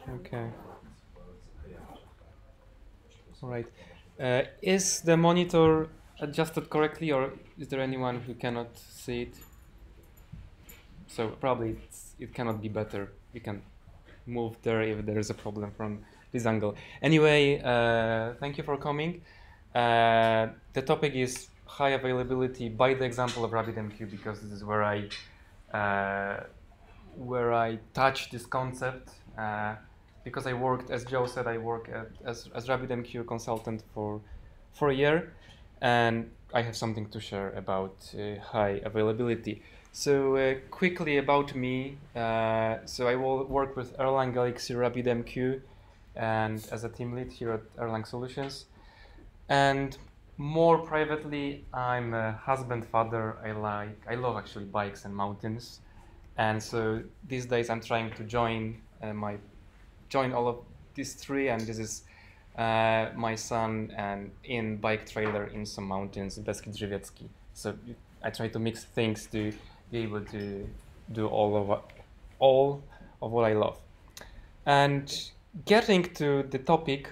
Okay. All right. Is the monitor adjusted correctly, or is there anyone who cannot see it? So probably it cannot be better. We can move there if there is a problem from this angle. Anyway, thank you for coming. The topic is high availability by the example of RabbitMQ, because this is where I touch this concept. Because I worked, as Joe said, I work as RabbitMQ consultant for a year, and I have something to share about high availability. So quickly about me. So I will work with Erlang Elixir RabbitMQ, and as a team lead here at Erlang Solutions. And more privately, I'm a husband, father. I love actually bikes and mountains, and so these days I'm trying to join all of these three, and this is my son and in bike trailer in some mountains, Beskid Żywiecki. So I try to mix things to be able to do all of what I love. And getting to the topic,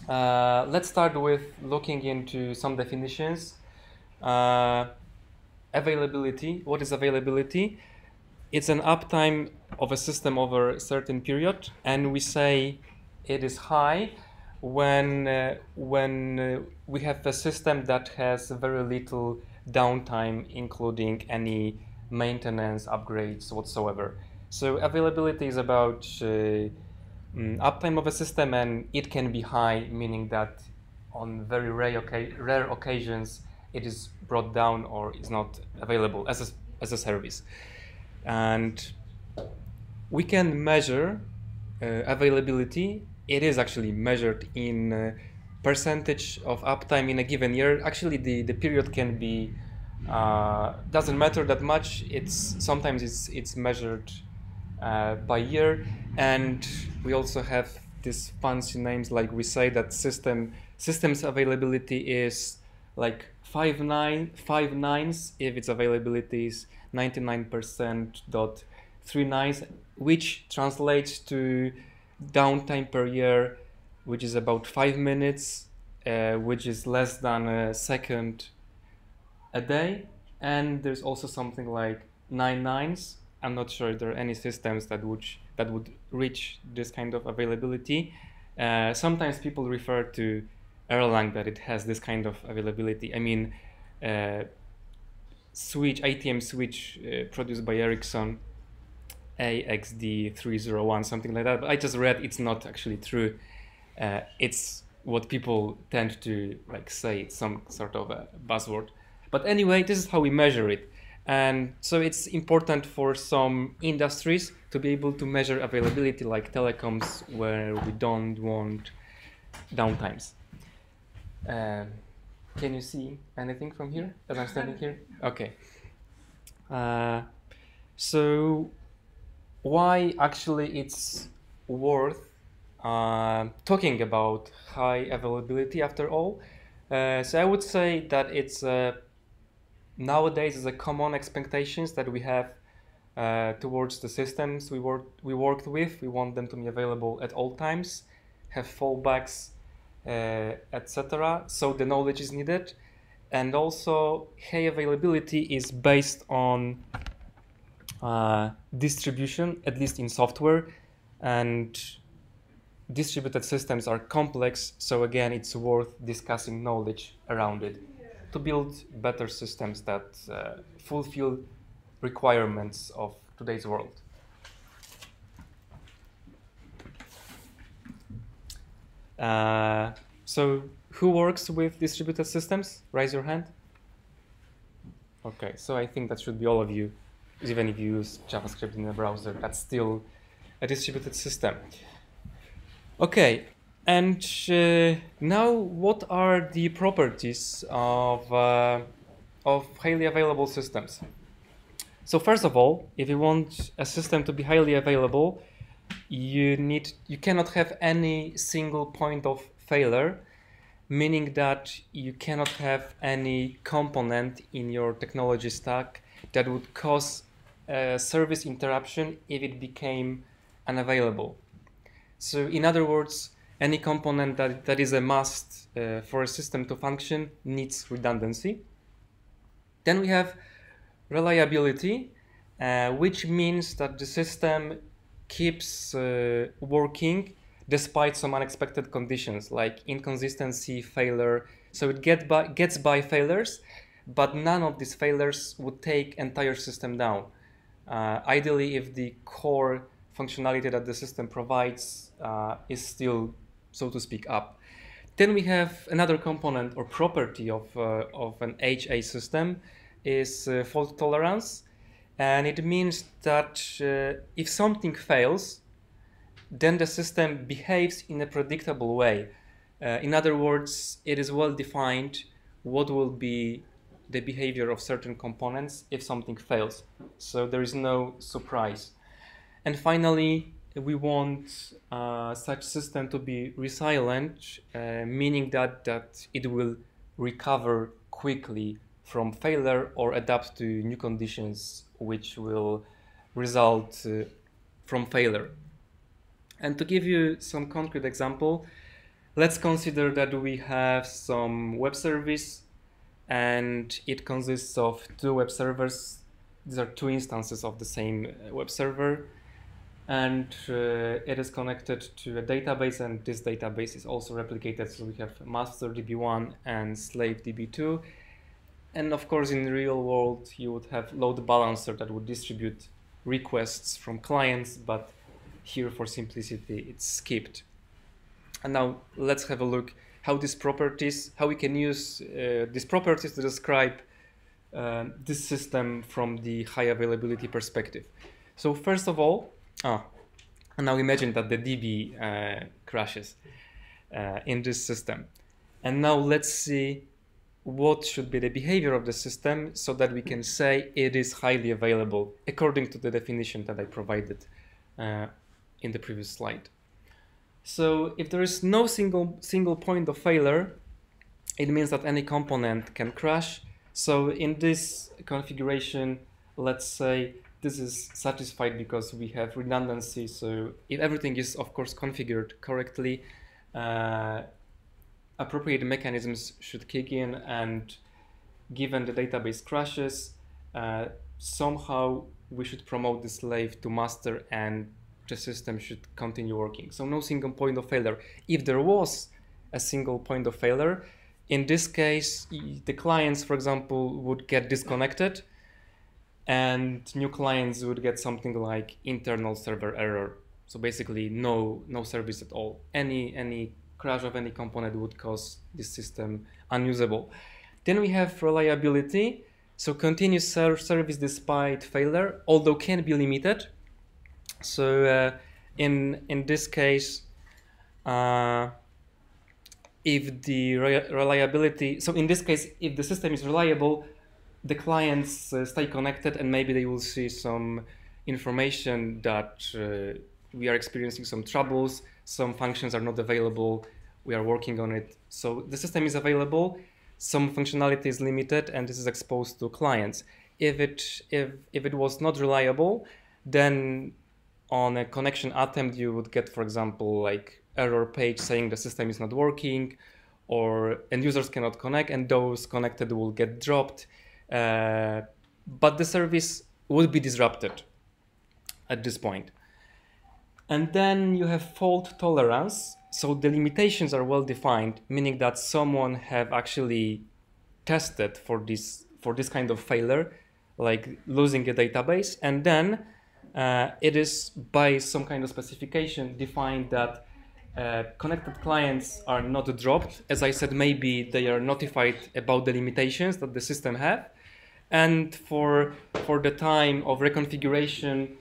let's start with looking into some definitions. Availability. What is availability? It's an uptime of a system over a certain period, and we say it is high when we have a system that has very little downtime, including any maintenance, upgrades whatsoever. So availability is about uptime of a system, and it can be high, meaning that on very rare occasions it is brought down or is not available as a service. And we can measure availability. It is actually measured in percentage of uptime in a given year. Actually, the period can be doesn't matter that much. Sometimes it's measured by year, and we also have these fancy names, like we say that systems availability is like 5 nines if its availability is 99.39, which translates to downtime per year, which is about 5 minutes, which is less than a second a day. And there's also something like 9 nines. I'm not sure there are any systems that would reach this kind of availability. Sometimes people refer to Erlang that it has this kind of availability. I mean, ATM switch produced by Ericsson, AXD301, something like that. But I just read it's not actually true. It's what people tend to say. It's some sort of a buzzword. But anyway, this is how we measure it. And so it's important for some industries to be able to measure availability, like telecoms, where we don't want downtimes. Can you see anything from here as I'm standing here? Okay. So why actually it's worth talking about high availability after all? So I would say that it's nowadays is a common expectations that we have towards the systems we worked with. We want them to be available at all times, have fallbacks, etc. So the knowledge is needed, and also high availability is based on distribution, at least in software, and distributed systems are complex. So again, it's worth discussing knowledge around it to build better systems that fulfill requirements of today's world. So who works with distributed systems? Raise your hand. Okay, so I think that should be all of you. Even if you use JavaScript in a browser, that's still a distributed system. Okay, and now what are the properties of highly available systems? So first of all, if you want a system to be highly available, you cannot have any single point of failure, meaning that you cannot have any component in your technology stack that would cause a service interruption if it became unavailable. So in other words, any component that is a must for a system to function needs redundancy. Then we have reliability, which means that the system keeps working despite some unexpected conditions like inconsistency, failure. So it gets by failures, but none of these failures would take entire system down. Ideally, if the core functionality that the system provides is still, so to speak, up. Then we have another component or property of an HA system is fault tolerance. And it means that if something fails, then the system behaves in a predictable way. In other words, it is well defined what will be the behavior of certain components if something fails. So there is no surprise. And finally, we want such system to be resilient, meaning that it will recover quickly from failure or adapt to new conditions which will result from failure. And to give you some concrete example, let's consider that we have some web service and it consists of two web servers. These are two instances of the same web server, and it is connected to a database, and this database is also replicated. So we have master DB1 and slave DB2. And of course, in the real world, you would have load balancer that would distribute requests from clients, but here for simplicity, it's skipped. And now let's have a look how we can use these properties to describe this system from the high availability perspective. So first of all, and now imagine that the DB crashes in this system. And now let's see what should be the behavior of the system so that we can say it is highly available according to the definition that I provided in the previous slide. So if there is no single point of failure, it means that any component can crash. So in this configuration, let's say this is satisfied because we have redundancy. So if everything is, of course, configured correctly, appropriate mechanisms should kick in, and given the database crashes, somehow we should promote the slave to master and the system should continue working. So no single point of failure. If there was a single point of failure, in this case, the clients, for example, would get disconnected and new clients would get something like internal server error. So basically no service at all. Any crash of any component would cause this system unusable. Then we have reliability. So continuous service despite failure, although can be limited. So in this case, if the reliability, so in this case, if the system is reliable, the clients stay connected and maybe they will see some information that we are experiencing some troubles, some functions are not available, we are working on it. So the system is available, some functionality is limited, and this is exposed to clients. If it was not reliable, then on a connection attempt, you would get, for example, like error page saying the system is not working, or end users cannot connect, and those connected will get dropped. But the service would be disrupted at this point. And then you have fault tolerance. So the limitations are well defined, meaning that someone have actually tested for this kind of failure, like losing a database, and then it is by some kind of specification defined that connected clients are not dropped. As I said, maybe they are notified about the limitations that the system have, and for the time of reconfiguration,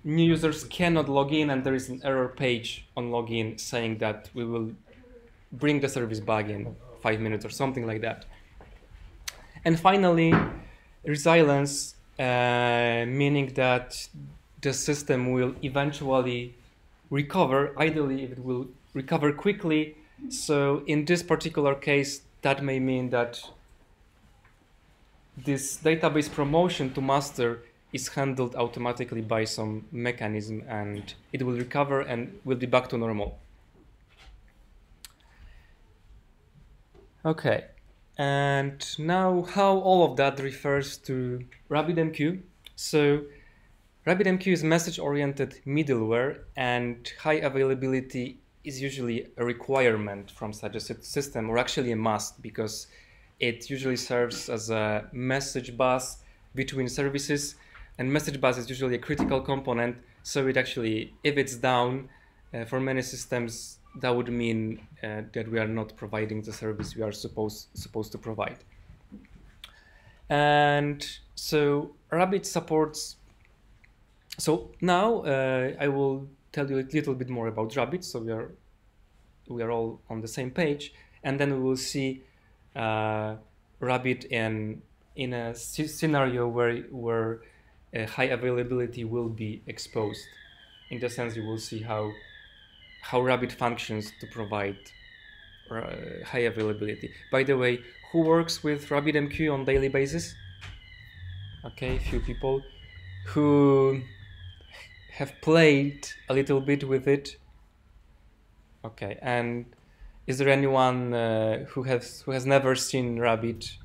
new users cannot log in, and there is an error page on login saying that we will bring the service back in 5 minutes or something like that. And finally, resilience, meaning that the system will eventually recover. Ideally, it will recover quickly. So in this particular case, that may mean that this database promotion to master is handled automatically by some mechanism, and it will recover and will be back to normal. Okay, and now how all of that refers to RabbitMQ. So RabbitMQ is message-oriented middleware, and high availability is usually a requirement from such a system, or actually a must, because it usually serves as a message bus between services, and message bus is usually a critical component. So it actually, if it's down for many systems, that would mean that we are not providing the service we are supposed to provide. And so Rabbit supports. So now I will tell you a little bit more about Rabbit, so we are all on the same page, and then we will see Rabbit in a scenario where high availability will be exposed. In the sense, you will see how Rabbit functions to provide high availability. By the way, who works with RabbitMQ on daily basis? Okay, a few people who have played a little bit with it. Okay, and is there anyone who has never seen Rabbit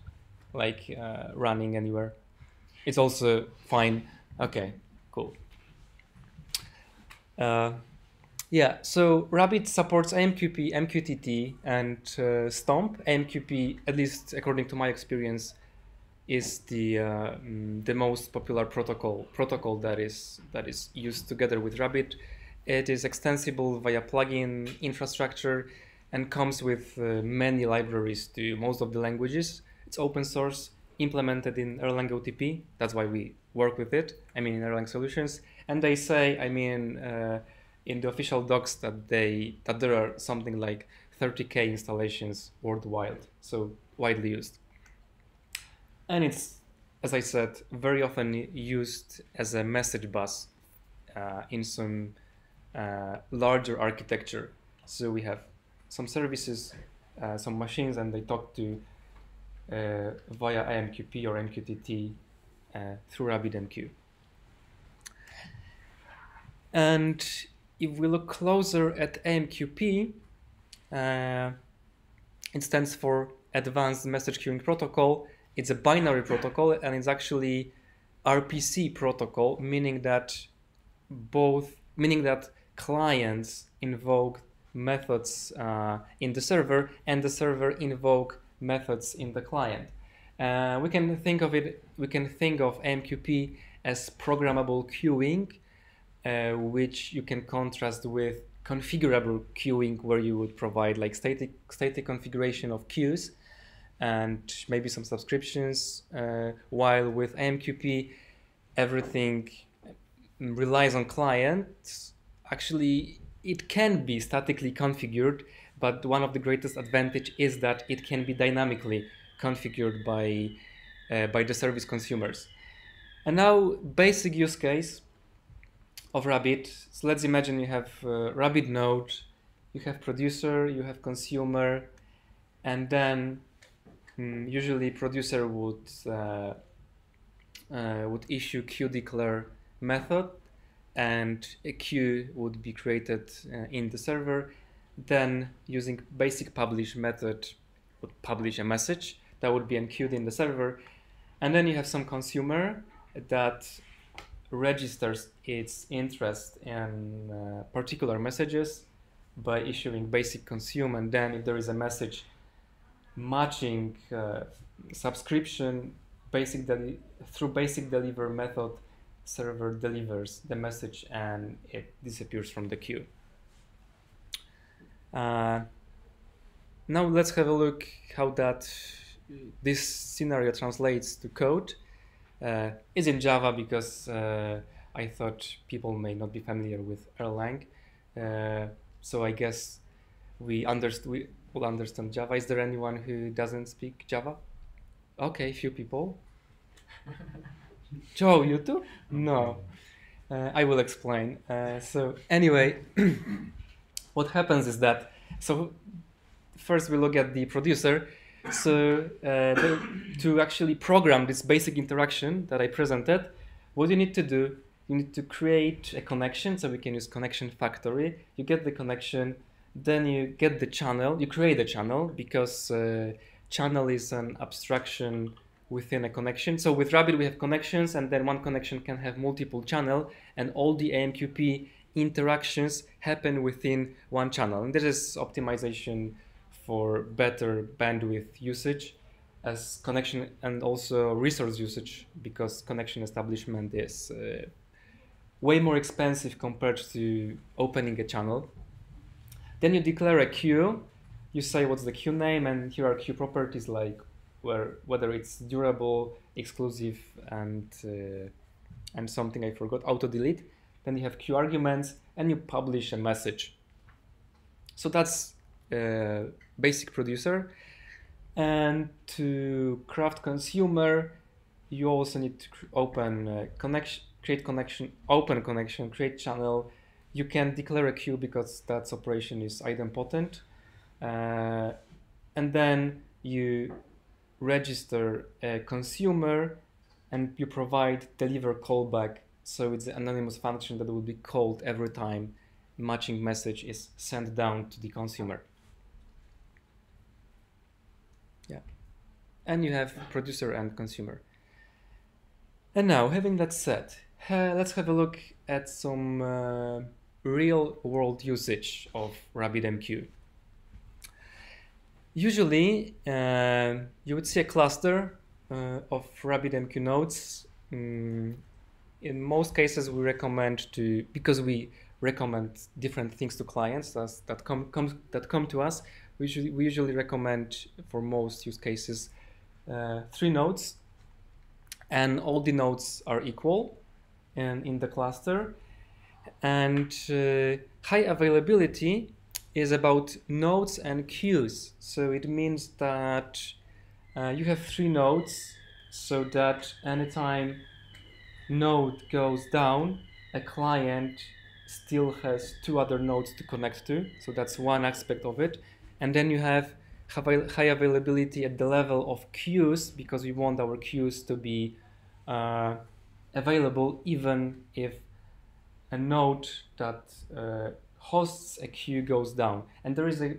like running anywhere? It's also fine. Okay, cool. Yeah, so Rabbit supports AMQP, MQTT, and Stomp. AMQP, at least according to my experience, is the most popular protocol that is used together with Rabbit. It is extensible via plugin infrastructure and comes with many libraries to most of the languages. It's open source, implemented in Erlang OTP. That's why we work with it. I mean, in Erlang Solutions. And they say, I mean, in the official docs that there are something like 30K installations worldwide, so widely used. And it's, as I said, very often used as a message bus in some larger architecture. So we have some services, some machines, and they talk to via AMQP or MQTT through RabbitMQ. And if we look closer at AMQP, it stands for Advanced Message Queuing Protocol. It's a binary protocol, and it's actually RPC protocol, meaning that clients invoke methods in the server, and the server invoke methods in the client. We can think of AMQP as programmable queuing, which you can contrast with configurable queuing, where you would provide like static configuration of queues and maybe some subscriptions, while with AMQP everything relies on clients. Actually, it can be statically configured, but one of the greatest advantage is that it can be dynamically configured by the service consumers. And now, basic use case of Rabbit. So let's imagine you have Rabbit node, you have producer, you have consumer, and then usually producer would issue queue_declare method, and a queue would be created in the server. Then using basic publish method would publish a message that would be enqueued in the server. And then you have some consumer that registers its interest in particular messages by issuing basic consume, and then if there is a message matching subscription, through basic deliver method, server delivers the message and it disappears from the queue. Now let's have a look how this scenario translates to code. It's in Java because I thought people may not be familiar with Erlang. So I guess we will understand Java. Is there anyone who doesn't speak Java? Okay, few people. Joe, you too? No. I will explain. So anyway, what happens is that, so first we look at the producer. So to actually program this basic interaction that I presented, What you need to do, you need to create a connection, so we can use connection factory. You get the connection, then you get the channel, you create a channel, because channel is an abstraction within a connection. So with Rabbit we have connections, and then one connection can have multiple channel, and all the AMQP interactions happen within one channel. And this is optimization for better bandwidth usage as connection, and also resource usage, because connection establishment is way more expensive compared to opening a channel. Then you declare a queue, you say what's the queue name, and here are queue properties like whether it's durable, exclusive, and something I forgot, auto delete. Then you have queue arguments, and you publish a message. So that's basic producer. And to craft consumer, you also need to open connection, create connection, open connection, create channel. You can declare a queue because that operation is idempotent. And then you register a consumer, and you provide deliver callback. So it's an anonymous function that will be called every time matching message is sent down to the consumer. Yeah. And you have producer and consumer. And now, having that said, let's have a look at some real world usage of RabbitMQ. Usually, you would see a cluster of RabbitMQ nodes. In most cases, we recommend to, because we recommend different things to clients that come to us, we usually recommend for most use cases 3 nodes, and all the nodes are equal and in the cluster. And high availability is about nodes and queues. So it means that you have 3 nodes, so that anytime node goes down, a client still has 2 other nodes to connect to. So that's one aspect of it. And then you have high availability at the level of queues, because we want our queues to be available even if a node that hosts a queue goes down. And there is a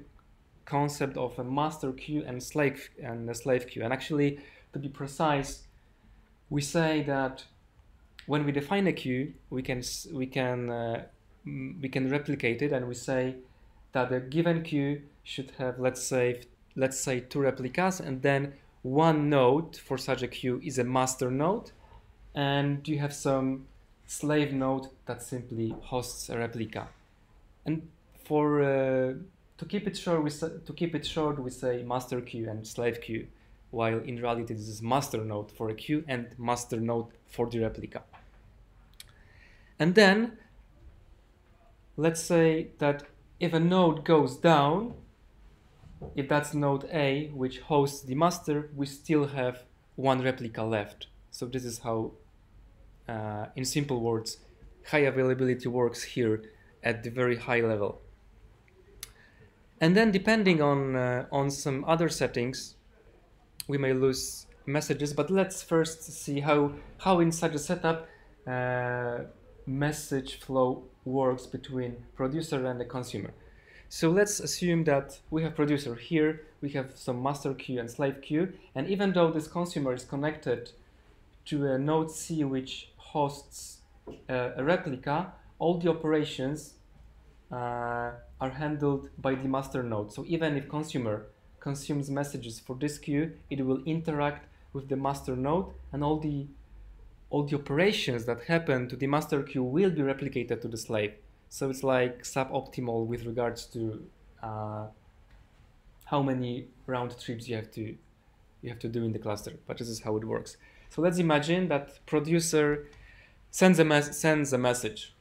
concept of a master queue and a slave queue. And actually, to be precise, we say that when we define a queue, we can replicate it, and we say that a given queue should have, let's say 2 replicas, and then one node for such a queue is a master node, and you have some slave node that simply hosts a replica. And for to keep it short, we say master queue and slave queue, while in reality this is master node for a queue and master node for the replica. And then let's say that if a node goes down, if that's node A, which hosts the master, we still have 1 replica left. So this is how, in simple words, high availability works here at the very high level. And then depending on some other settings, we may lose messages, but let's first see how in such a setup message flow works between producer and the consumer. So let's assume that we have producer here, we have some master queue and slave queue, and even though this consumer is connected to a node C which hosts a replica, all the operations are handled by the master node. So even if consumer consumes messages for this queue, it will interact with the master node, and all the operations that happen to the master queue will be replicated to the slave. So it's like suboptimal with regards to how many round trips you have to do in the cluster, but this is how it works. So let's imagine that producer sends a message.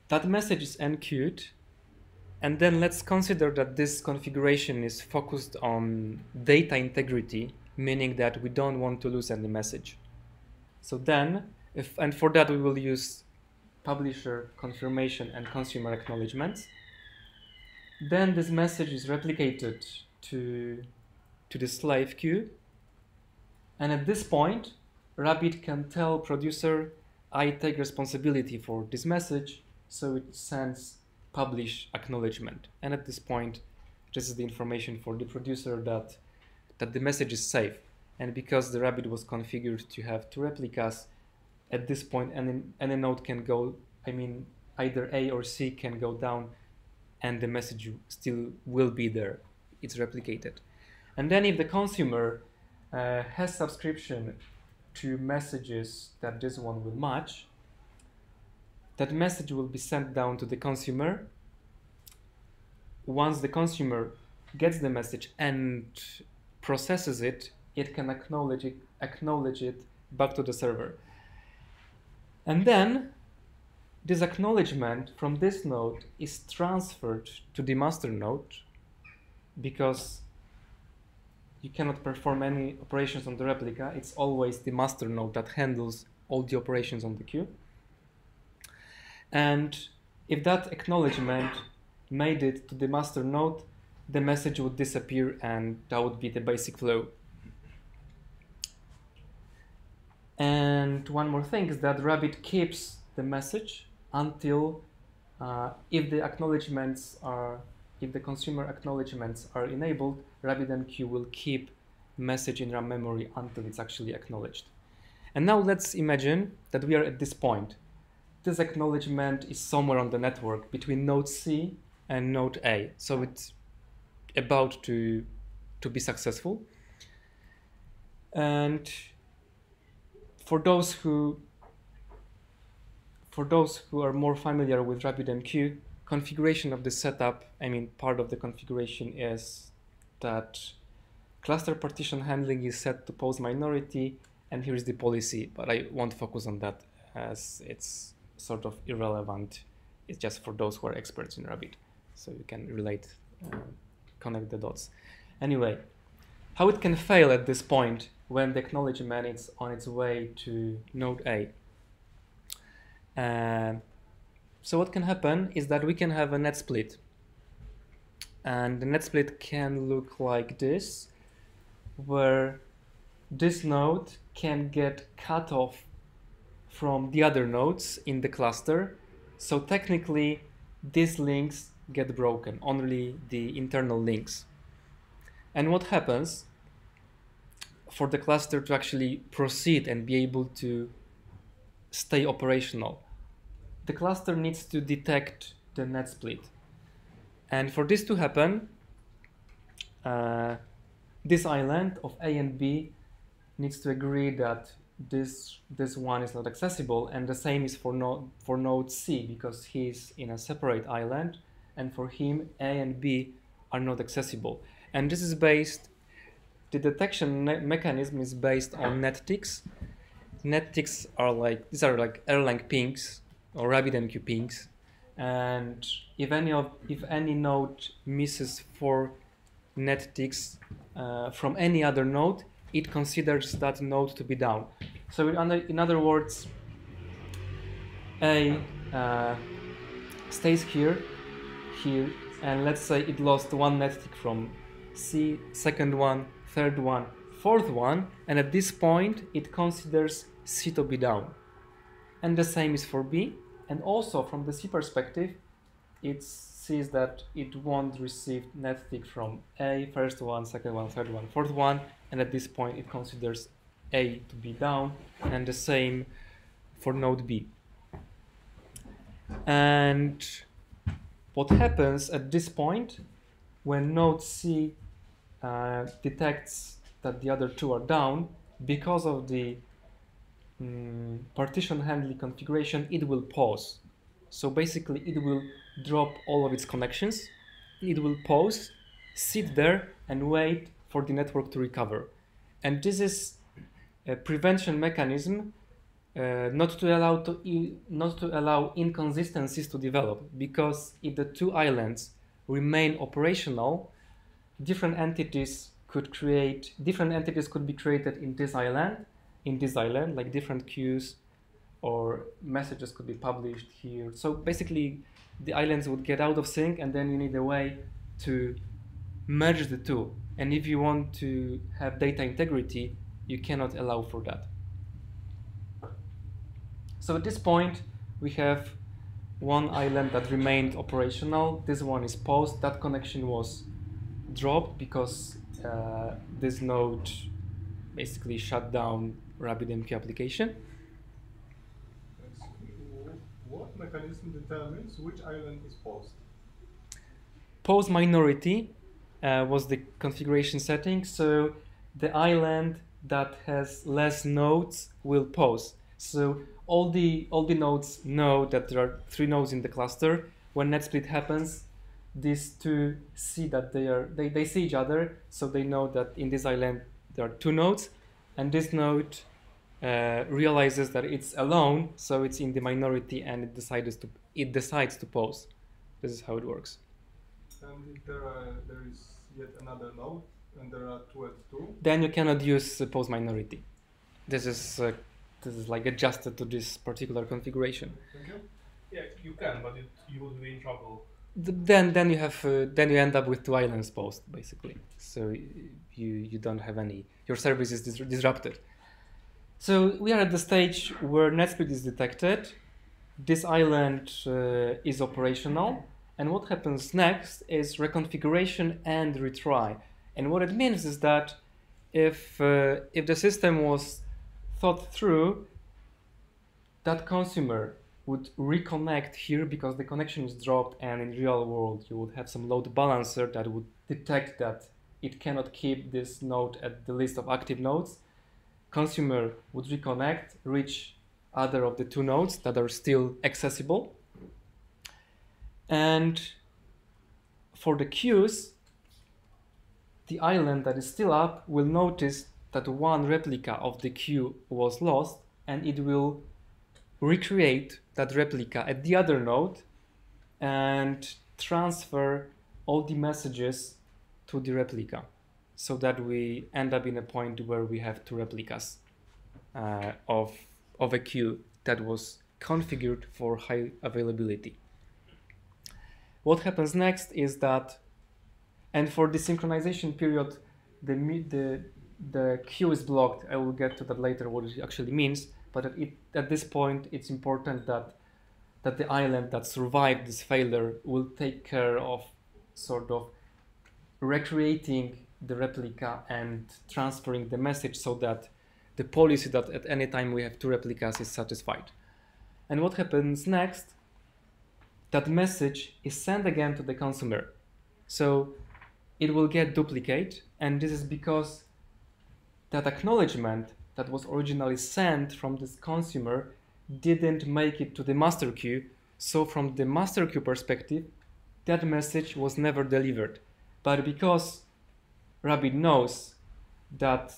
That message is enqueued, and then let's consider that this configuration is focused on data integrity, meaning that we don't want to lose any message. So then, and for that we will use publisher confirmation and consumer acknowledgements. Then this message is replicated to the slave queue, and at this point Rabbit can tell producer, I take responsibility for this message, so it sends publish acknowledgement. And at this point, this is the information for the producer that the message is safe. And because the Rabbit was configured to have 2 replicas, at this point any node can go, I mean, either A or C can go down and the message still will be there. It's replicated. And then if the consumer has subscription to messages that this one will match, that message will be sent down to the consumer. Once the consumer gets the message and processes it, it can acknowledge it back to the server. And then this acknowledgement from this node is transferred to the master node, because you cannot perform any operations on the replica. It's always the master node that handles all the operations on the queue. And if that acknowledgement made it to the master node, the message would disappear, and that would be the basic flow. And one more thing is that Rabbit keeps the message until if the consumer acknowledgements are enabled, RabbitMQ will keep message in RAM memory until it's actually acknowledged. And now let's imagine that we are at this point. This acknowledgement is somewhere on the network between node C and node A. So it's about to be successful. And for those who are more familiar with RabbitMQ, configuration of the setup, I mean, part of the configuration is that cluster partition handling is set to pose minority, and here is the policy, but I won't focus on that as it's sort of irrelevant. It's just for those who are experts in Rabbit, so you can relate, connect the dots. Anyway, how it can fail at this point when the acknowledgement is on its way to node A. So what can happen is that we can have a net split. And the net split can look like this, where this node can get cut off from the other nodes in the cluster. So technically, these links get broken, only the internal links. And what happens for the cluster to actually proceed and be able to stay operational? The cluster needs to detect the net split. And for this to happen, this island of A and B needs to agree that this one is not accessible, and the same is for node C, because he's in a separate island, and for him A and B are not accessible. And this is based, the detection mechanism is based on net ticks. Net ticks are like, these are like Erlang pings or RabbitMQ pings, and if any node misses 4 net ticks from any other node, it considers that node to be down. So in other words, A stays here, and let's say it lost 1 net tick from C, second one, third one, fourth one, and at this point it considers C to be down. And the same is for B. And also from the C perspective, it sees that it won't receive net tick from A, first one, second one, third one, fourth one, and at this point it considers A to be down, and the same for node B. And what happens at this point when node C detects that the other 2 are down, because of the partition handling configuration, it will pause. So basically it will drop all of its connections, it will pause, sit there and wait for the network to recover. And this is a prevention mechanism not to allow inconsistencies to develop, because if the 2 islands remain operational, different entities could be created in this island, like different queues, or messages could be published here. So basically the islands would get out of sync, and then you need a way to merge the 2. And if you want to have data integrity, you cannot allow for that. So at this point, we have one island that remained operational. This one is paused. That connection was dropped because this node basically shut down RabbitMQ application. What mechanism determines which island is paused? Pause minority was the configuration setting. So the island that has less nodes will pause. So all the nodes know that there are 3 nodes in the cluster. When net split happens, these two see that they see each other, so they know that in this island there are 2 nodes, and this node realizes that it's alone, so it's in the minority, and it decides to pause. This is how it works. And if there is yet another node, and there are 2 at 2, then you cannot use pause minority. This is like adjusted to this particular configuration. Thank you. Yeah, you can, but you would be in trouble. Then you end up with 2 islands paused, basically. So you don't have any. Your service is disrupted. So we are at the stage where net split is detected. This island is operational, and what happens next is reconfiguration and retry. And what it means is that if the system was thought through, that consumer would reconnect here because the connection is dropped, and in real world you would have some load balancer that would detect that it cannot keep this node at the list of active nodes. Consumer would reconnect, reach other of the 2 nodes that are still accessible. And for the queues, the island that is still up will notice that one replica of the queue was lost, and it will recreate that replica at the other node and transfer all the messages to the replica, so that we end up in a point where we have 2 replicas of a queue that was configured for high availability. What happens next is that, and for the synchronization period, the queue is blocked. I will get to that later, what it actually means. But at this point, it's important that the island that survived this failure will take care of sort of recreating the replica and transferring the message, so that the policy that at any time we have 2 replicas is satisfied. And what happens next? That message is sent again to the consumer. So it will get duplicate, and this is because that acknowledgement that was originally sent from this consumer didn't make it to the master queue. So from the master queue perspective, that message was never delivered. But because Rabbit knows that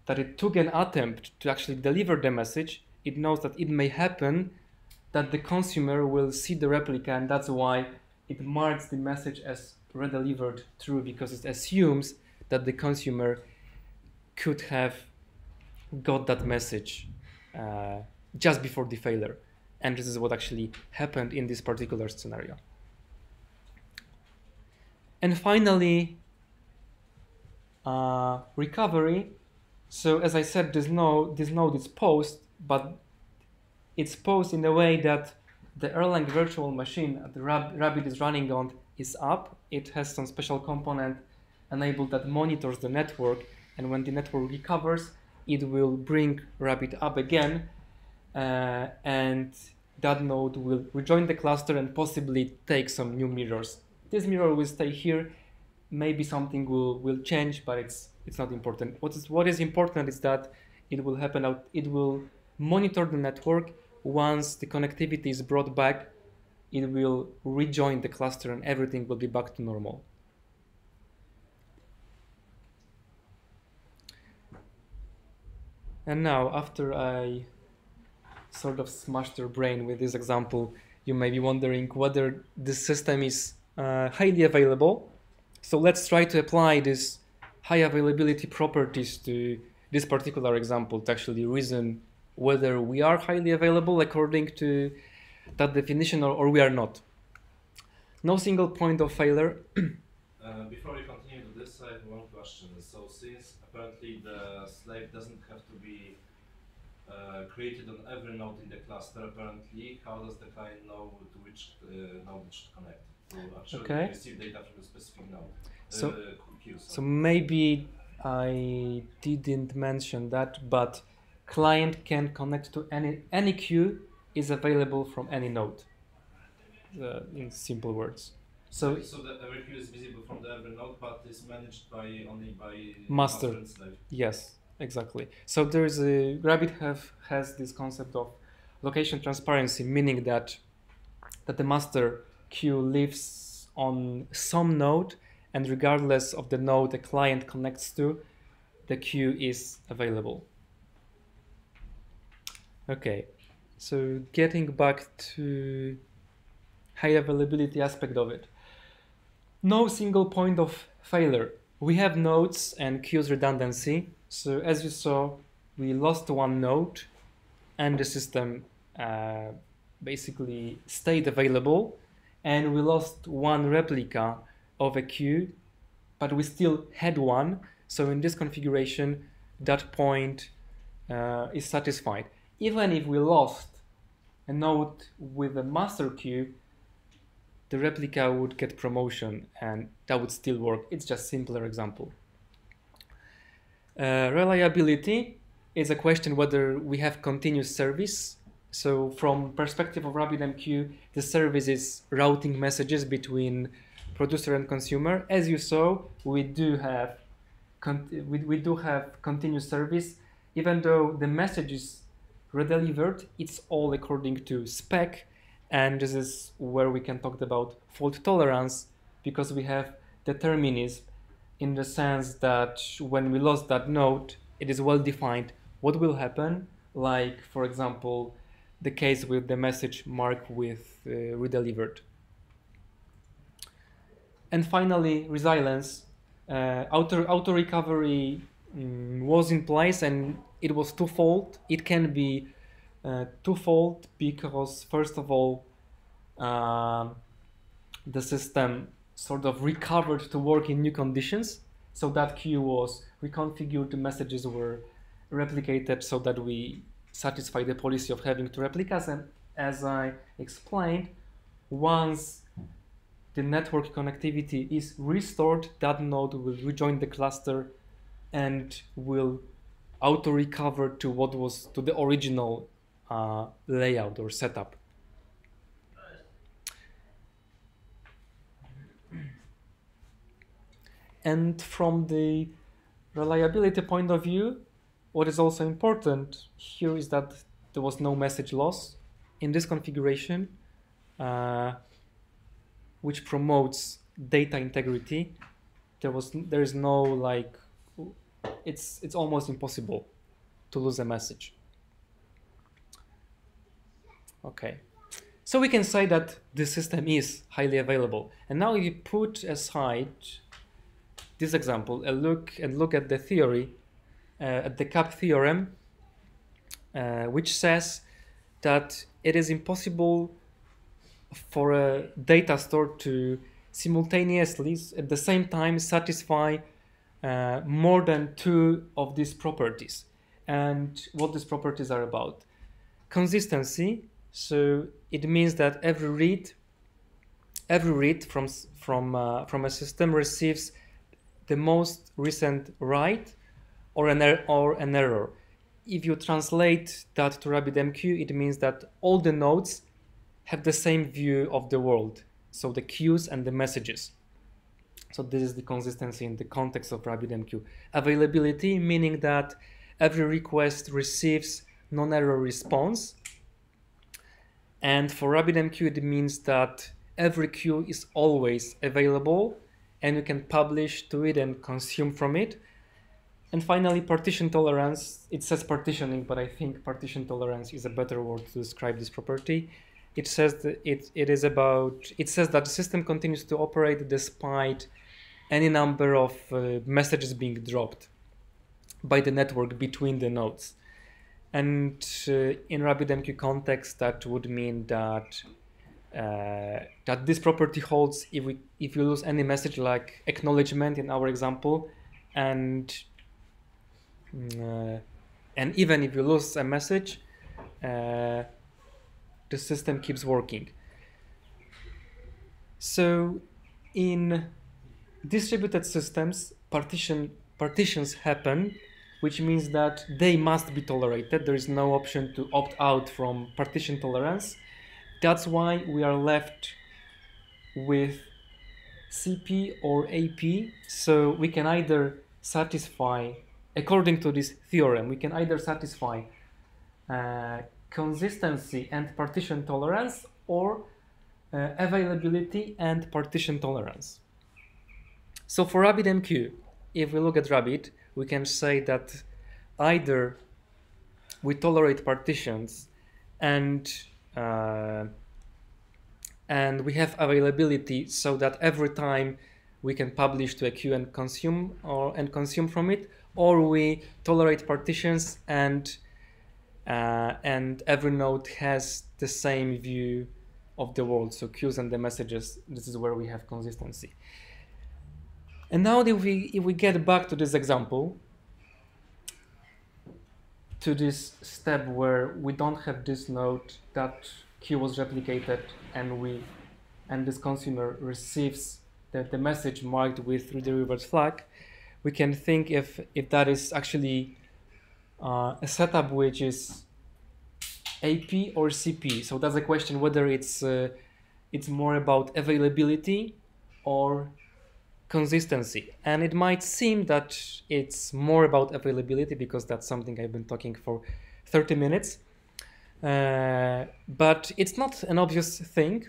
it took an attempt to actually deliver the message, it knows that it may happen that the consumer will see the replica, and that's why it marks the message as redelivered true, because it assumes that the consumer could have got that message just before the failure. And this is what actually happened in this particular scenario. And finally, recovery. So as I said, this node is paused, but it's paused in a way that the Erlang virtual machine that the Rabbit is running on is up. It has some special component enabled that monitors the network, and when the network recovers, it will bring Rabbit up again, and that node will rejoin the cluster and possibly take some new mirrors. This mirror will stay here. Maybe something will change, but it's not important. What is important is that it will happen out. It will monitor the network. Once the connectivity is brought back, it will rejoin the cluster and everything will be back to normal. And now, after I sort of smashed your brain with this example, you may be wondering whether this system is highly available. So let's try to apply this high availability properties to this particular example to actually reason whether we are highly available according to that definition or we are not. No single point of failure. Before we continue to this, I have one question. So since apparently the slave doesn't have to be created on every node in the cluster, apparently, how does the client know to which node it should connect to actually receive data from a specific node? So maybe I didn't mention that, but client can connect to any queue is available from any node. In simple words. So that every queue is visible from the every node, but is managed only by master and slave. Yes, exactly. So there's Rabbit has this concept of location transparency, meaning that the master queue lives on some node, and regardless of the node the client connects to, the queue is available. Okay, so getting back to high availability aspect of it. No single point of failure. We have nodes and queues redundancy. So as you saw, we lost one node and the system basically stayed available, and we lost one replica of a queue, but we still had one. So in this configuration, that point is satisfied. Even if we lost a node with a master queue, the replica would get promotion and that would still work. It's just a simpler example. Reliability is a question whether we have continuous service. So from perspective of RabbitMQ, the service is routing messages between producer and consumer. As you saw, we do have continuous service. Even though the message is redelivered, it's all according to spec. And this is where we can talk about fault tolerance, because we have determinism in the sense that when we lost that node, it is well defined what will happen, like, for example, the case with the message marked with redelivered. And finally, resilience. Auto recovery was in place, and it was twofold. It can be twofold because, first of all, the system sort of recovered to work in new conditions. So that queue was reconfigured, the messages were replicated so that we satisfy the policy of having two replicas. And as I explained, once the network connectivity is restored, that node will rejoin the cluster and will auto recover to what was to the original layout or setup. And from the reliability point of view, what is also important here is that there was no message loss in this configuration, which promotes data integrity. There is no, like, it's almost impossible to lose a message. Okay, so we can say that the system is highly available. And now if you put aside this example and look at the theory, at the CAP theorem, which says that it is impossible for a data store to simultaneously at the same time satisfy more than two of these properties. And what these properties are about: consistency. So it means that every read from a system receives the most recent write or an error. If you translate that to RabbitMQ, it means that all the nodes have the same view of the world, so the queues and the messages. So this is the consistency in the context of RabbitMQ. Availability, meaning that every request receives non-error response. And for RabbitMQ, it means that every queue is always available and you can publish to it and consume from it. And finally, partition tolerance. It says partitioning, but I think partition tolerance is a better word to describe this property. It says that it says that the system continues to operate despite any number of messages being dropped by the network between the nodes. And in RabbitMQ context, that would mean that that this property holds if you lose any message, like acknowledgement in our example, and And even if you lose a message, the system keeps working. So in distributed systems, partitions happen, which means that they must be tolerated. There is no option to opt out from partition tolerance. That's why we are left with CP or AP. So we can either satisfy, according to this theorem, we can either satisfy consistency and partition tolerance, or availability and partition tolerance. So for RabbitMQ, if we look at Rabbit, we can say that either we tolerate partitions and we have availability, so that every time we can publish to a queue and consume from it, or we tolerate partitions and every node has the same view of the world. So queues and the messages, this is where we have consistency. And now if we get back to this example, to this step where we don't have this node, that queue was replicated, and this consumer receives the message marked with the reverse flag, we can think if that is actually a setup which is AP or CP. So that's a question whether it's more about availability or consistency. And it might seem that it's more about availability, because that's something I've been talking for 30 minutes. But it's not an obvious thing.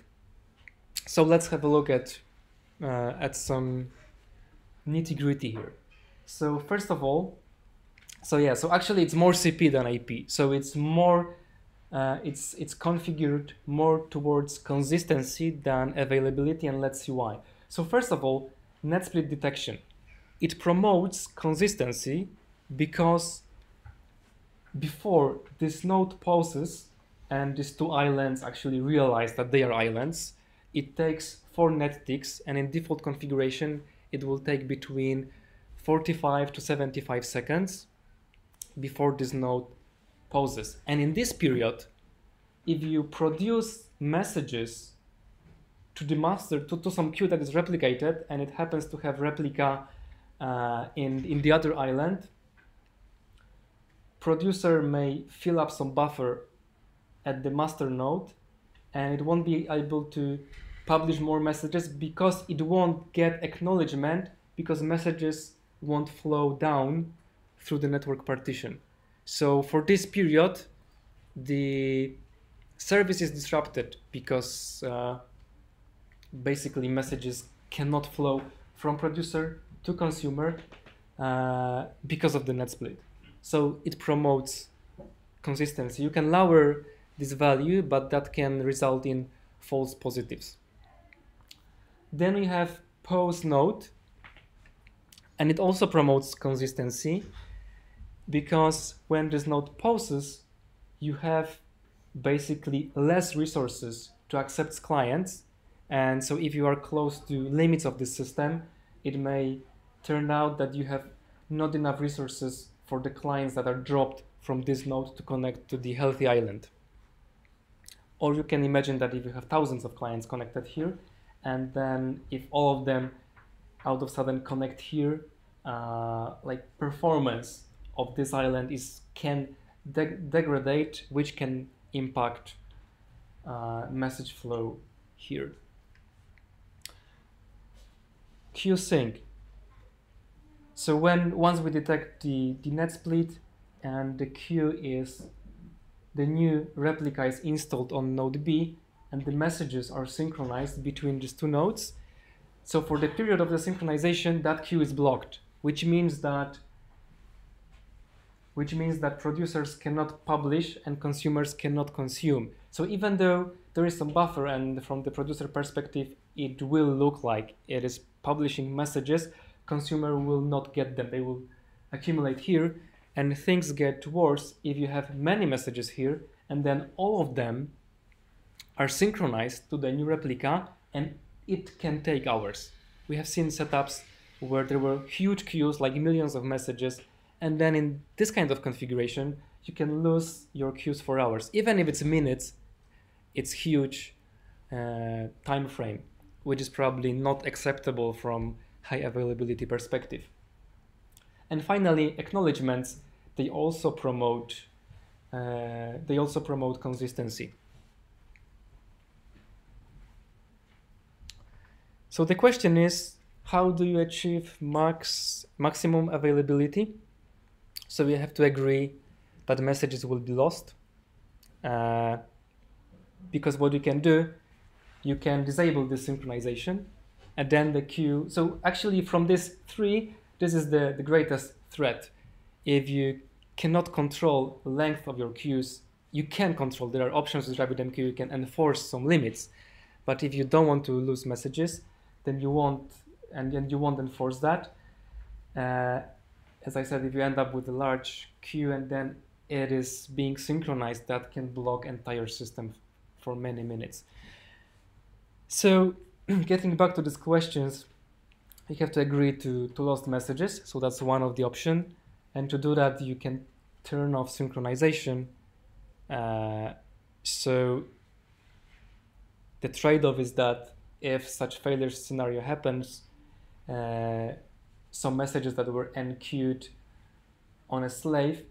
So let's have a look at some nitty-gritty here. So first of all, so actually it's more CP than AP. So it's more it's configured more towards consistency than availability, and let's see why. So first of all, net split detection. It promotes consistency because before this node pauses and these two islands actually realize that they are islands, it takes 4 net ticks, and in default configuration it will take between 45 to 75 seconds before this node pauses. And in this period, if you produce messages to the master, to some queue that is replicated, and it happens to have replica in the other island, producer may fill up some buffer at the master node, and it won't be able to publish more messages because it won't get acknowledgement, because messages won't flow down through the network partition. So for this period, the service is disrupted because basically messages cannot flow from producer to consumer because of the net split. So it promotes consistency. You can lower this value, but that can result in false positives. Then we have pause node, and it also promotes consistency, because when this node pauses, you have basically less resources to accept clients. And so if you are close to limits of the system, it may turn out that you have not enough resources for the clients that are dropped from this node to connect to the healthy island. Or you can imagine that if you have thousands of clients connected here, and then if all of them out of sudden connect here, like performance of this island can degrade, which can impact message flow here. Queue sync. So once we detect the net split and the new replica is installed on node B, and the messages are synchronized between these two nodes, so for the period of the synchronization, that queue is blocked, which means that producers cannot publish and consumers cannot consume. So even though there is some buffer, and from the producer perspective it will look like it is publishing messages, consumer will not get them. They will accumulate here, and things get worse if you have many messages here, and then all of them are synchronized to the new replica, and it can take hours. We have seen setups where there were huge queues, like millions of messages, And then in this kind of configuration, you can lose your queues for hours. Even if it's minutes, it's huge time frame, which is probably not acceptable from high availability perspective. And finally, acknowledgements, they also promote consistency. So the question is, how do you achieve maximum availability? So we have to agree that messages will be lost. Because what you can do, you can disable the synchronization, and then the queue. So actually from this 3, this is the greatest threat. If you cannot control length of your queues, you can control. There are options with RabbitMQ, you can enforce some limits. But if you don't want to lose messages, then you won't enforce that. As I said, if you end up with a large queue and then it is being synchronized, that can block entire system for many minutes. So getting back to these questions, you have to agree to lost messages. So that's one of the options. And to do that, you can turn off synchronization. So the trade-off is that if such failure scenario happens, some messages that were enqueued on a slave,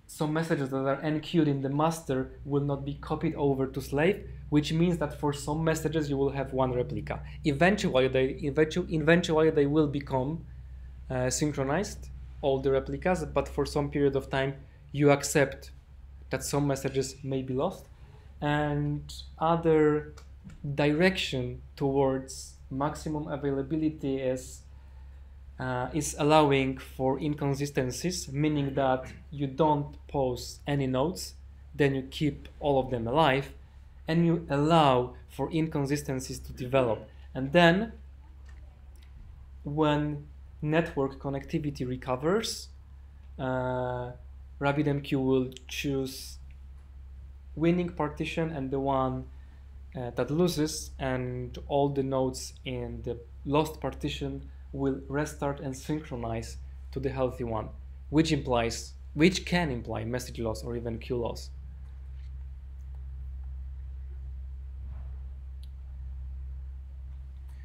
some messages that are enqueued in the master will not be copied over to slave, which means that for some messages you will have one replica. Eventually they will become synchronized, all the replicas, but for some period of time you accept that some messages may be lost. And other direction towards maximum availability is allowing for inconsistencies, meaning that you don't pause any nodes, then you keep all of them alive, and you allow for inconsistencies to develop. And then when network connectivity recovers, RabbitMQ will choose winning partition and the one that loses, and all the nodes in the lost partition will restart and synchronize to the healthy one, which can imply message loss or even queue loss.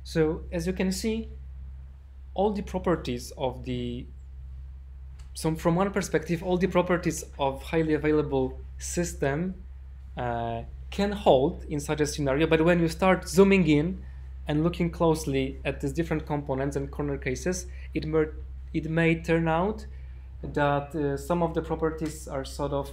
So as you can see, all the properties of from one perspective, all the properties of highly available system can hold in such a scenario, but when you start zooming in and looking closely at these different components and corner cases, it may turn out that some of the properties are sort of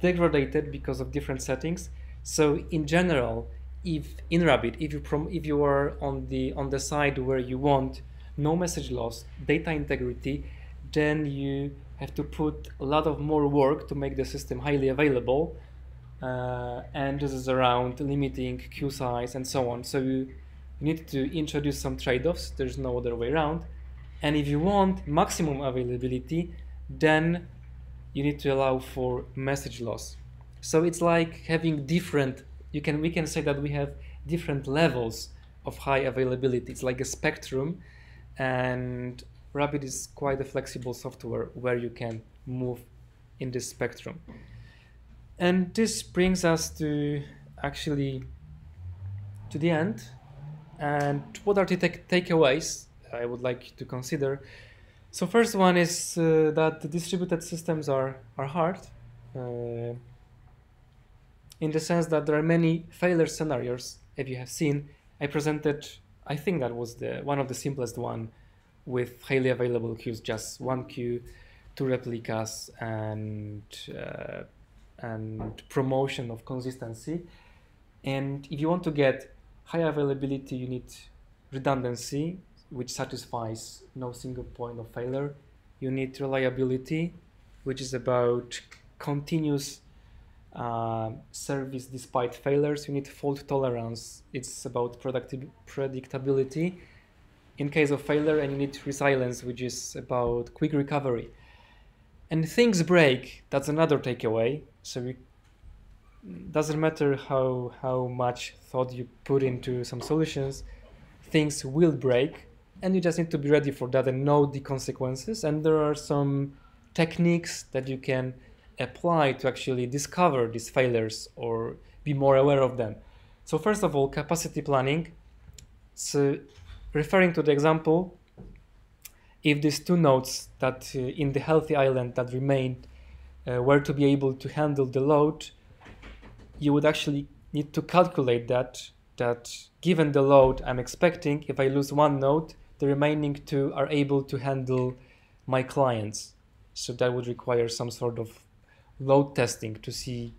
degraded because of different settings. So in general, if in Rabbit, if you are on the side where you want no message loss, data integrity, then you have to put a lot of more work to make the system highly available. And this is around limiting queue size and so on. So you need to introduce some trade-offs. There's no other way around. And if you want maximum availability, then you need to allow for message loss. So it's like having different, we can say that we have different levels of high availability. It's like a spectrum, and Rabbit is quite a flexible software where you can move in this spectrum. And this brings us to actually to the end. And what are the takeaways I would like to consider? So first one is that the distributed systems are hard in the sense that there are many failure scenarios. If you have seen, I presented, I think that was one of the simplest one with highly available queues, just one queue, 2 replicas, and promotion of consistency. And if you want to get high availability, you need redundancy, which satisfies no single point of failure. You need reliability, which is about continuous service despite failures. You need fault tolerance. It's about predictability in case of failure, and you need resilience, which is about quick recovery. And things break, that's another takeaway. So it doesn't matter how much thought you put into some solutions, things will break. and you just need to be ready for that and know the consequences. And there are some techniques that you can apply to actually discover these failures or be more aware of them. So first of all, capacity planning. So referring to the example, if these two nodes that in the healthy island that remained were to be able to handle the load, you would actually need to calculate that given the load I'm expecting, if I lose one node, the remaining two are able to handle my clients. So that would require some sort of load testing to see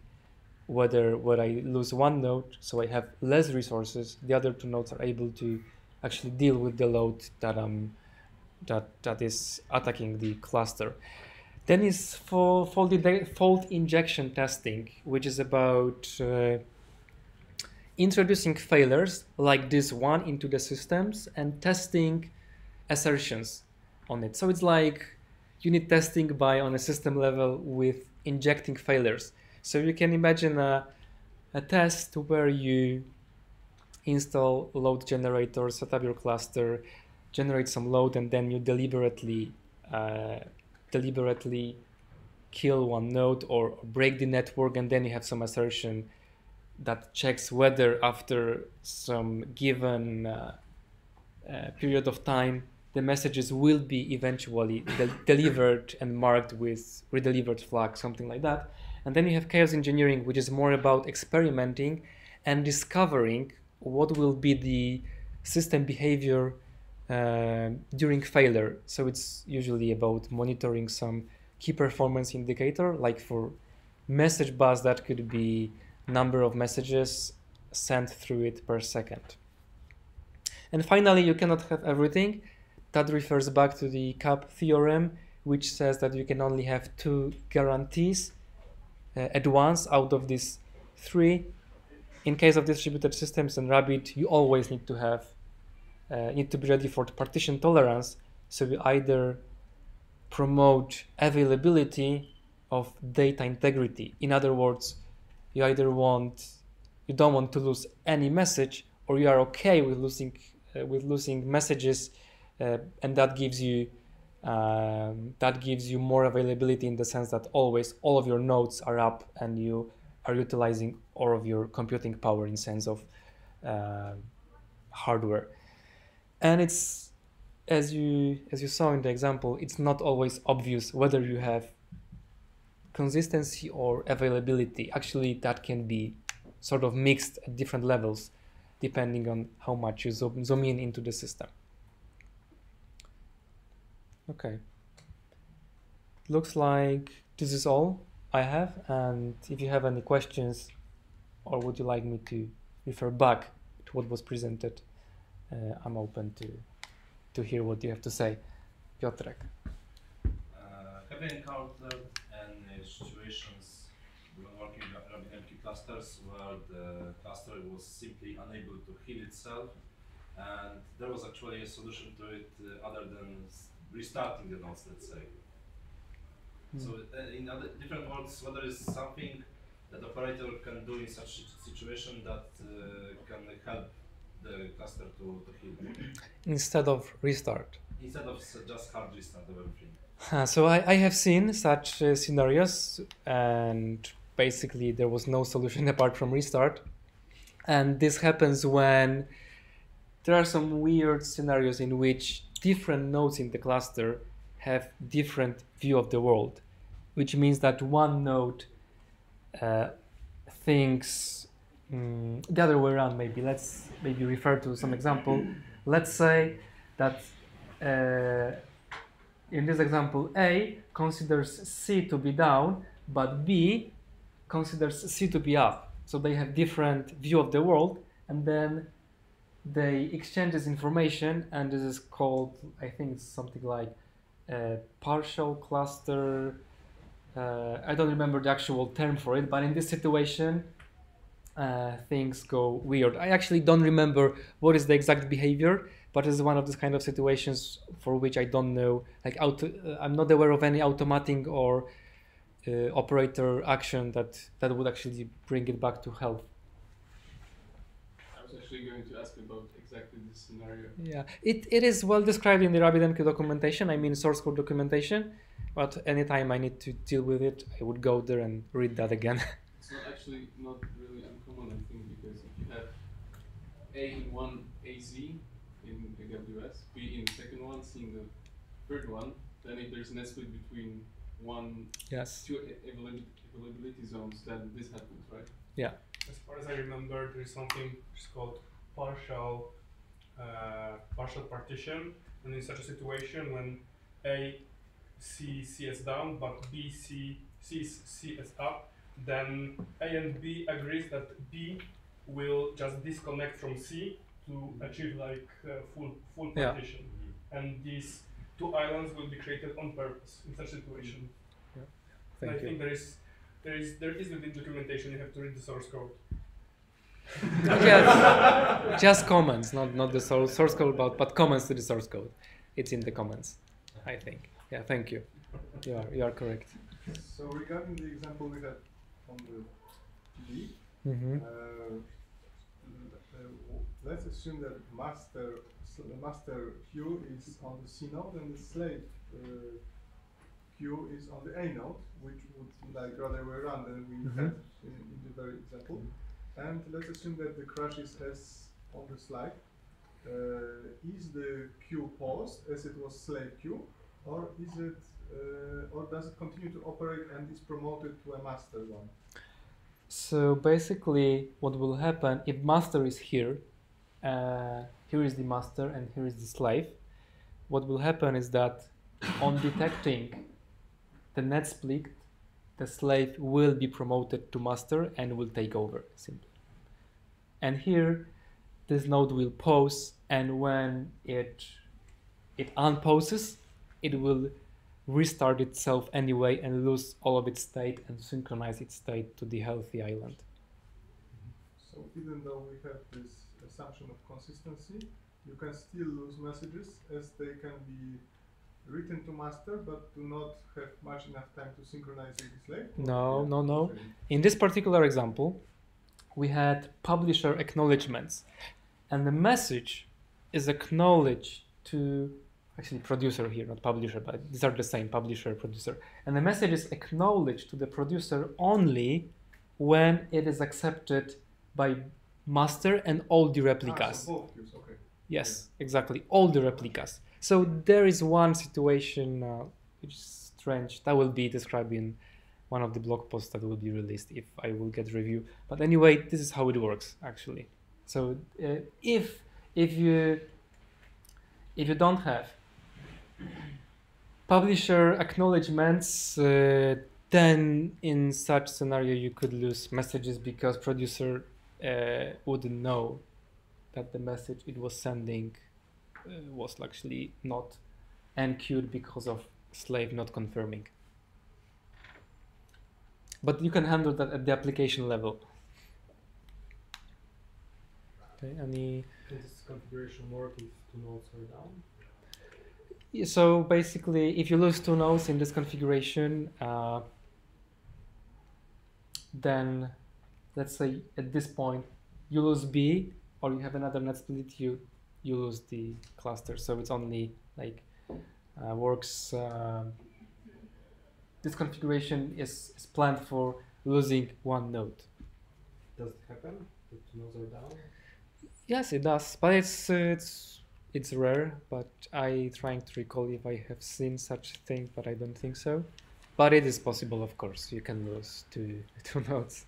whether when I lose one node, so I have less resources, the other two nodes are able to actually deal with the load that is attacking the cluster. Then is fault injection testing, which is about introducing failures like this one into the systems and testing assertions on it. So it's like unit testing by on a system level with injecting failures. So you can imagine a test where you install load generator, set up your cluster, generate some load, and then you deliberately kill one node or break the network, and then you have some assertion that checks whether after some given period of time the messages will be eventually delivered and marked with redelivered flag, something like that. And then you have chaos engineering, which is more about experimenting and discovering what will be the system behavior during failure. So it's usually about monitoring some key performance indicator, like for message bus, that could be number of messages sent through it per second. And finally, you cannot have everything. That refers back to the CAP theorem, which says that you can only have 2 guarantees at once out of these 3. In case of distributed systems and Rabbit, you always need to have need to be ready for the partition tolerance. So you either promote availability of data integrity. In other words, you either you don't want to lose any message, or you are okay with losing messages, and that gives you more availability in the sense that always all of your nodes are up and you are utilizing all of your computing power in sense of hardware. And it's, as you saw in the example, it's not always obvious whether you have consistency or availability. Actually, that can be sort of mixed at different levels depending on how much you zoom in into the system. Okay. Looks like this is all I have, and if you have any questions or would you like me to refer back to what was presented, I'm open to hear what you have to say. Piotrek. Have you encountered any situations when working with RabbitMQ clusters where the cluster was simply unable to heal itself, and there was actually a solution to it other than restarting the nodes, let's say? So in other different words, whether it's something that operator can do in such a situation that can help the cluster to heal. Instead of restart. Instead of just hard restart of everything. So I have seen such scenarios, and basically there was no solution apart from restart. And this happens when there are some weird scenarios in which different nodes in the cluster have different view of the world, which means that one node thinks the other way around. Let's refer to some example. Let's say that in this example, A considers C to be down, but B considers C to be up. So they have different view of the world, and then they exchange this information, and this is called, I think it's something like partial cluster. I don't remember the actual term for it, but in this situation, things go weird. I actually don't remember what is the exact behavior, but it's one of these kind of situations for which I don't know. Like I'm not aware of any automating or operator action that would actually bring it back to health. I was actually going to ask about exactly exactly this scenario. Yeah, it is well described in the RabbitMQ documentation, I mean source code documentation, but anytime I need to deal with it, I would go there and read that again. It's not actually not really uncommon, I think, because if you have A in one AZ in AWS, B in the second one, C in the third one, then if there's net split between two availability zones, then this happens, right? Yeah. As far as I remember, there is something which is called partial partition, and in such a situation, when A sees CS down, but B sees CS up, then A and B agrees that B will just disconnect from C to achieve like full partition, and these two islands will be created on purpose in such a situation. Thank you. I think there is within documentation. You have to read the source code. Just comments, not the source code, but comments to the source code. It's in the comments, I think. Yeah, thank you. You are correct. So regarding the example we had on the PD, let's assume that the master queue is on the C node and the slave queue is on the A node, which would like rather way around than we had in the very example. And let's assume that the crash is as on the slide. Is the queue paused as it was slave queue, or is it, or does it continue to operate and is promoted to a master one? So basically, what will happen if master is here? Here is the master and here is the slave. What will happen is that on detecting the net split, the slave will be promoted to master and will take over simply. And here, this node will pause, and when it unpauses, it will restart itself anyway and lose all of its state and synchronize its state to the healthy island. So even though we have this assumption of consistency, you can still lose messages as they can be written to master but do not have much enough time to synchronize with the slave? No. In this particular example, we had publisher acknowledgements, and the message is acknowledged to actually producer here, not publisher, but these are the same, publisher, producer. And the message is acknowledged to the producer only when it is accepted by master and all the replicas. So both queues, okay. Yes, exactly, all the replicas. So there is one situation which is strange, that will be described in one of the blog posts that will be released if I will get review. But anyway, this is how it works actually. So if you don't have publisher acknowledgements, then in such scenario you could lose messages because producer wouldn't know that the message it was sending was actually not enqueued because of slave not confirming. But you can handle that at the application level. Okay, any? Does this configuration work if two nodes are down? Yeah, so basically, if you lose two nodes in this configuration, then let's say at this point you lose B, or you have another net split, you lose the cluster. So it's only like works. This configuration is planned for losing one node. Does it happen that two nodes are down? Yes, it does, but it's rare. But I trying to recall if I have seen such a thing, but I don't think so. But it is possible, of course. You can lose two nodes.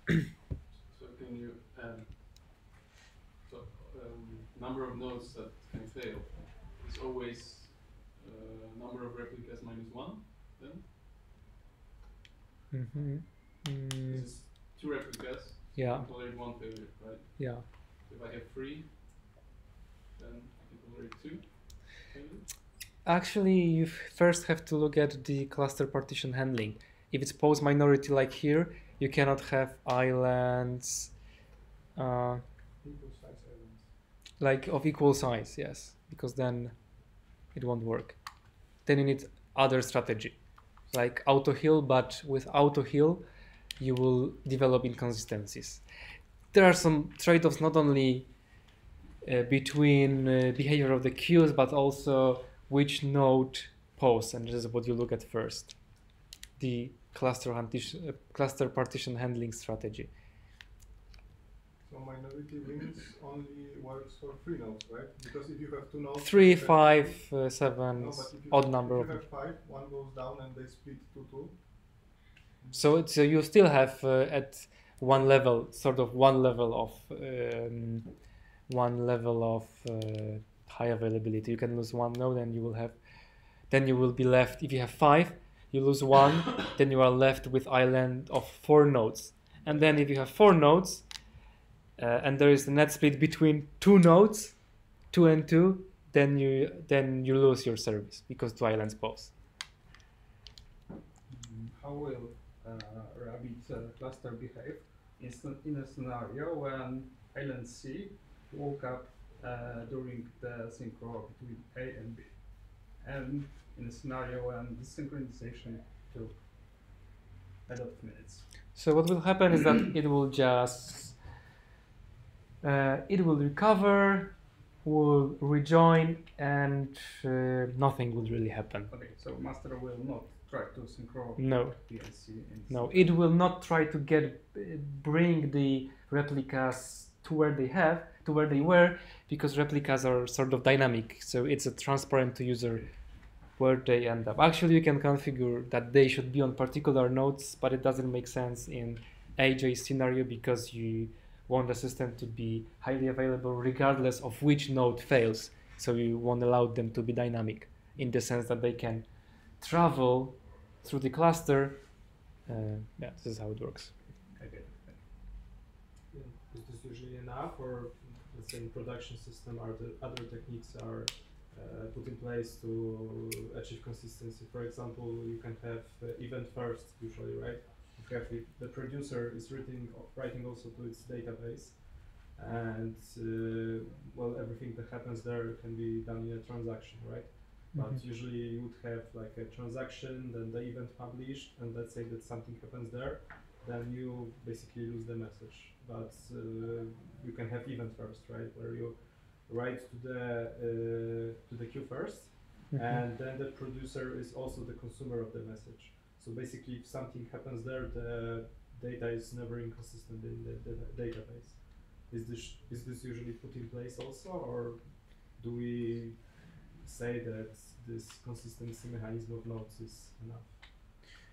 So can you number of nodes that can fail is always number of replicas minus 1 then? This is 2 replicas. Yeah. I can tolerate 1 failure, right? Yeah. If I have 3, then I can tolerate 2 failures. Actually, you first have to look at the cluster partition handling. If it's post minority like here, you cannot have islands like of equal size, yes, because then it won't work. Then you need other strategy, like auto heal, but with auto heal, you will develop inconsistencies. There are some trade-offs, not only between behavior of the queues, but also which node posts, and this is what you look at first, the cluster partition handling strategy. So minority wins only works for 3 nodes, right? Because if you have 2 nodes, 3, you have 5, 7, no, but if you odd have, number if of. you have 5, one goes down and they split 2-2. So you still have at one level, sort of one level of high availability. You can lose one node, and then you will be left. If you have 5, you lose 1, then you are left with island of 4 nodes. And then if you have 4 nodes, and there is a net split between 2 nodes, 2 and 2, then you lose your service because 2 islands pause. How will Rabbit cluster behave in a scenario when island C woke up during the synchro between A and B, and in a scenario when the synchronization took a lot of minutes? So what will happen is that it will just it will recover, will rejoin, and nothing will really happen. Okay, so master will not try to synchro No. B and C. No, it will not try to bring the replicas to where they were, because replicas are sort of dynamic. So it's a transparent to user where they end up. Actually, you can configure that they should be on particular nodes, but it doesn't make sense in AJ scenario because you want the system to be highly available regardless of which node fails. So you won't allow them to be dynamic in the sense that they can travel through the cluster. Yeah, this is how it works. Okay. Yeah. Is this usually enough, or let's say in production system, are the other techniques are put in place to achieve consistency? For example, you can have event first usually, right? If the producer is writing also to its database, and well, everything that happens there can be done in a transaction, right? But usually you would have like a transaction, then the event published, and let's say that something happens there, then you basically lose the message. But you can have event first, right, where you write to the queue first, and then the producer is also the consumer of the message. So basically, if something happens there, the data is never inconsistent in the database. Is this usually put in place also, or do we say that this consistency mechanism of nodes is enough?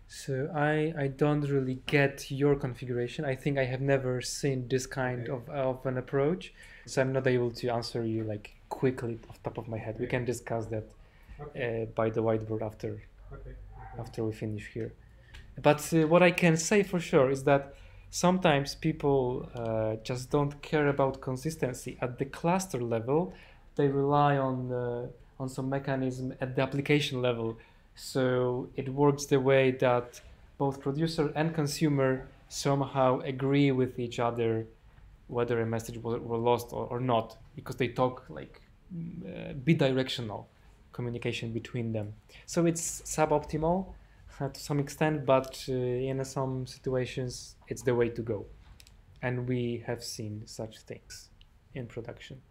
So I don't really get your configuration. I think I have never seen this kind of an approach, so I'm not able to answer you like quickly off the top of my head. We can discuss that by the whiteboard after we finish here. But what I can say for sure is that sometimes people just don't care about consistency at the cluster level. They rely on some mechanism at the application level. So it works the way that both producer and consumer somehow agree with each other whether a message was lost or not, because they talk like bidirectional communication between them. So it's suboptimal to some extent, but in some situations it's the way to go. And we have seen such things in production.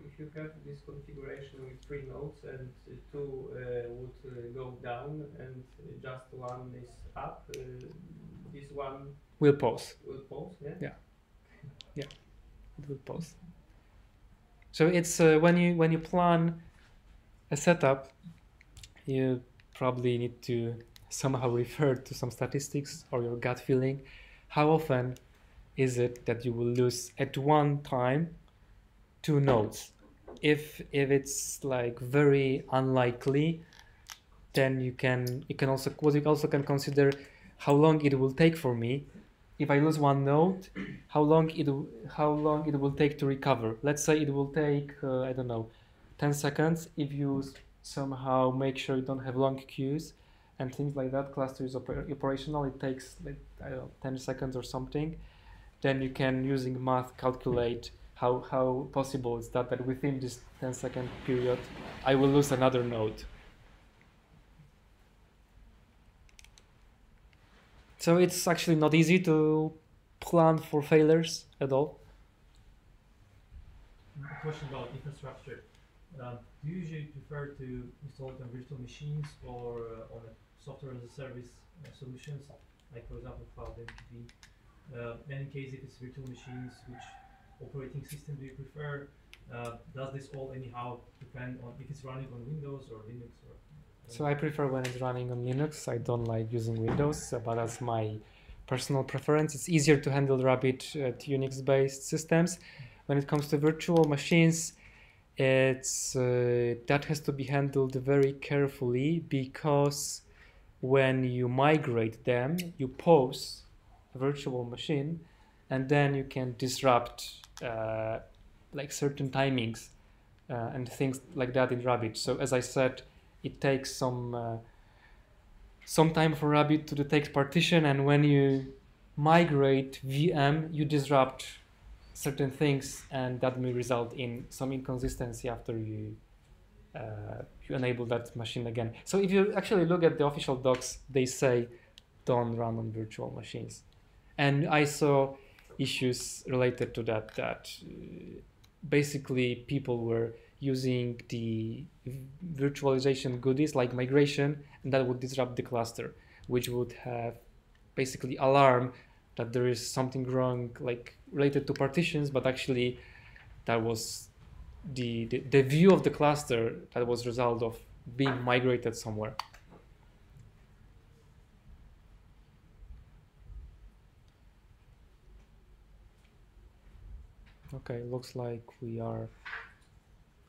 If you have this configuration with 3 nodes and 2 would go down and just 1 is up, this one will pause. Yeah? Yeah, it will pause. So it's when you plan a setup, you probably need to somehow refer to some statistics or your gut feeling. How often is it that you will lose at one time 2 nodes? If it's like very unlikely, then you can also consider how long it will take for me. If I lose 1 node, how long it will take to recover. Let's say it will take I don't know, 10 seconds. If you somehow make sure you don't have long queues and things like that, cluster is operational, it takes like, I don't know, 10 seconds or something. Then you can, using math, calculate how possible is that within this 10-second period I will lose another node. So it's actually not easy to plan for failures at all. A question about infrastructure. Do you usually prefer to install it on virtual machines or on a software as a service solutions, like for example Cloud MQP? And in case if it's virtual machines, which operating system do you prefer? Does this all anyhow depend on if it's running on Windows or Linux? Or So I prefer when it's running on Linux. I don't like using Windows, but that's my personal preference. It's easier to handle Rabbit to Unix-based systems. When it comes to virtual machines, it's that has to be handled very carefully, because when you migrate them, you pause a virtual machine, and then you can disrupt like certain timings and things like that in Rabbit. So as I said, it takes some time for Rabbit to detect partition, and when you migrate VM, you disrupt certain things, and that may result in some inconsistency after you enable that machine again. So if you actually look at the official docs, they say don't run on virtual machines. And I saw issues related to that, basically people were using the virtualization goodies like migration, and that would disrupt the cluster, which would have basically alarm that there is something wrong, like related to partitions, but actually that was the view of the cluster that was result of being migrated somewhere. Okay, looks like we are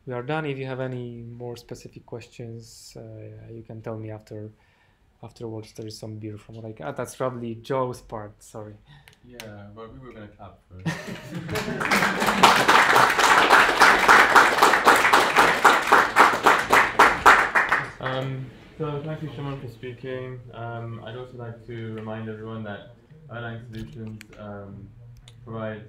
done. If you have any more specific questions, you can tell me afterwards. There is some beer from like that's probably Joe's part. Sorry. Yeah, but we were gonna clap first. So thank you, Szymon, for speaking. I'd also like to remind everyone that Airline Solutions provide